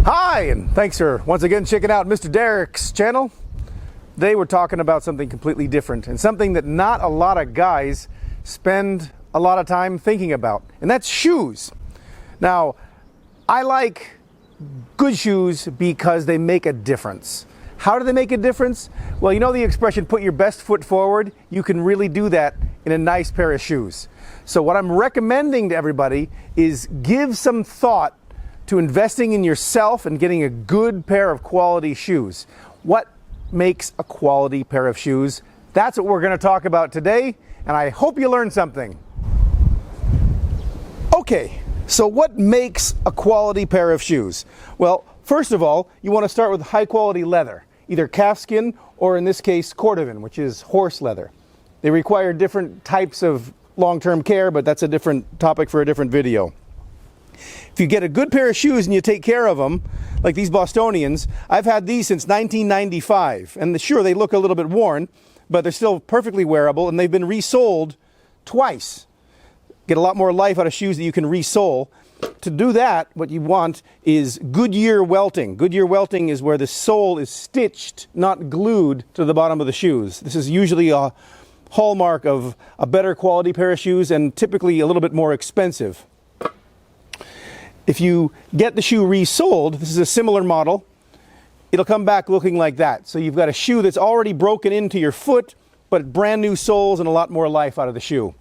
Hi, and thanks for once again checking out Mr. Derek's channel. Today we're talking about something completely different and something that not a lot of guys spend a lot of time thinking about, and that's shoes. Now, I like good shoes because they make a difference. How do they make a difference? Well, you know the expression, put your best foot forward? You can really do that in a nice pair of shoes. So what I'm recommending to everybody is give some thought to investing in yourself and getting a good pair of quality shoes. What makes a quality pair of shoes? That's what we're going to talk about today, and I hope you learned something. Okay, so what makes a quality pair of shoes? Well, first of all, you want to start with high quality leather, either calfskin or in this case cordovan, which is horse leather. They require different types of long-term care, but that's a different topic for a different video. If you get a good pair of shoes and you take care of them, like these Bostonians, I've had these since 1995, and sure, they look a little bit worn, but they're still perfectly wearable, and they've been resoled twice. Get a lot more life out of shoes that you can resole. To do that, what you want is Goodyear welting. Goodyear welting is where the sole is stitched, not glued to the bottom of the shoes. This is usually a hallmark of a better quality pair of shoes and typically a little bit more expensive. If you get the shoe resoled, this is a similar model, it'll come back looking like that. So you've got a shoe that's already broken into your foot, but brand new soles and a lot more life out of the shoe.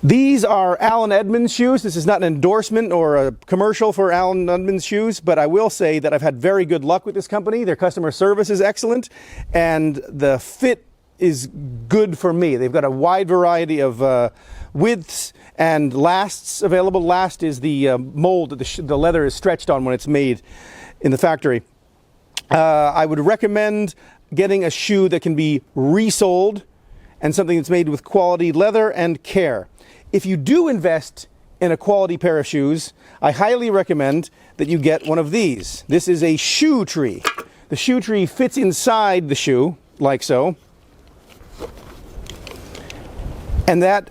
These are Allen Edmonds shoes. This is not an endorsement or a commercial for Allen Edmonds shoes, but I will say that I've had very good luck with this company. Their customer service is excellent, and the fit is good for me. They've got a wide variety of widths and lasts available. Last is the mold that the leather is stretched on when it's made in the factory. I would recommend getting a shoe that can be resoled and something that's made with quality leather and care. If you do invest in a quality pair of shoes, I highly recommend that you get one of these. This is a shoe tree. The shoe tree fits inside the shoe, like so. And that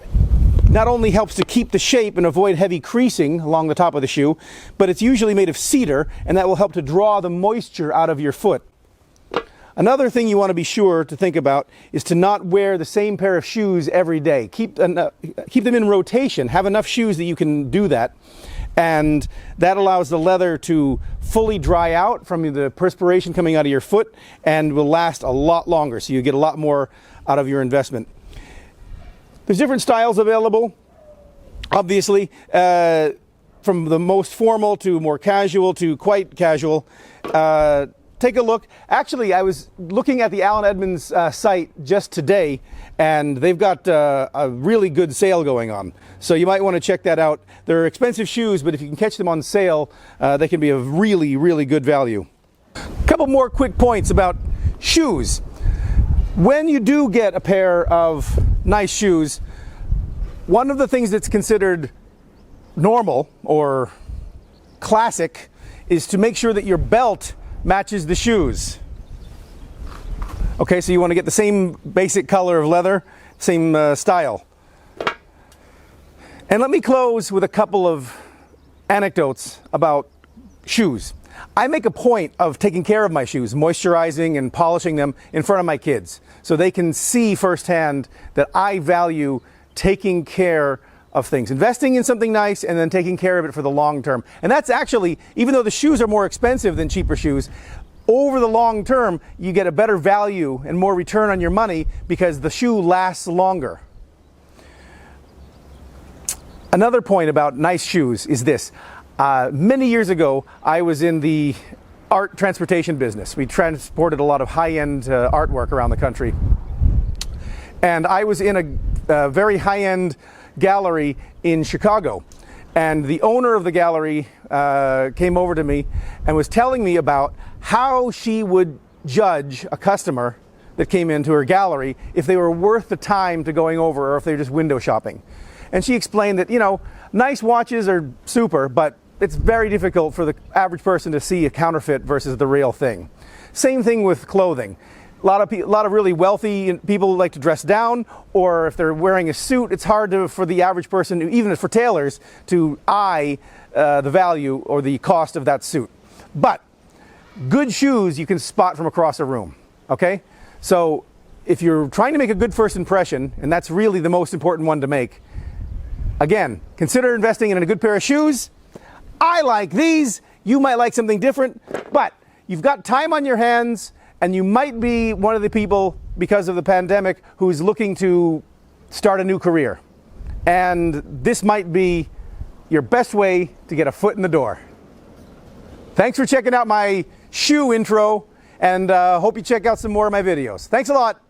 not only helps to keep the shape and avoid heavy creasing along the top of the shoe, but it's usually made of cedar, and that will help to draw the moisture out of your foot. Another thing you want to be sure to think about is to not wear the same pair of shoes every day. Keep them in rotation. Have enough shoes that you can do that. And that allows the leather to fully dry out from the perspiration coming out of your foot and will last a lot longer, so you get a lot more out of your investment. There's different styles available, obviously, from the most formal to more casual to quite casual. Take a look. Actually, I was looking at the Allen Edmonds site just today, and they've got a really good sale going on. So you might want to check that out. They're expensive shoes, but if you can catch them on sale, they can be of really, really good value. A couple more quick points about shoes. When you do get a pair of nice shoes, one of the things that's considered normal or classic is to make sure that your belt matches the shoes. Okay, so you want to get the same basic color of leather, same style. And let me close with a couple of anecdotes about shoes. I make a point of taking care of my shoes, moisturizing and polishing them in front of my kids, so they can see firsthand that I value taking care of things, investing in something nice and then taking care of it for the long term. And that's actually, even though the shoes are more expensive than cheaper shoes, over the long term, you get a better value and more return on your money because the shoe lasts longer. Another point about nice shoes is this. Many years ago, I was in the art transportation business. We transported a lot of high-end artwork around the country. And I was in a very high-end gallery in Chicago. And the owner of the gallery came over to me and was telling me about how she would judge a customer that came into her gallery if they were worth the time to going over or if they were just window shopping. And she explained that, you know, nice watches are super, but it's very difficult for the average person to see a counterfeit versus the real thing. Same thing with clothing. A lot of really wealthy people like to dress down, or if they're wearing a suit, it's hard for the average person, even for tailors, to eye the value or the cost of that suit. But good shoes you can spot from across a room, okay? So if you're trying to make a good first impression, and that's really the most important one to make, again, consider investing in a good pair of shoes. I like these. You might like something different, but you've got time on your hands, and you might be one of the people, because of the pandemic, who's looking to start a new career. And this might be your best way to get a foot in the door. Thanks for checking out my shoe intro, and hope you check out some more of my videos. Thanks a lot.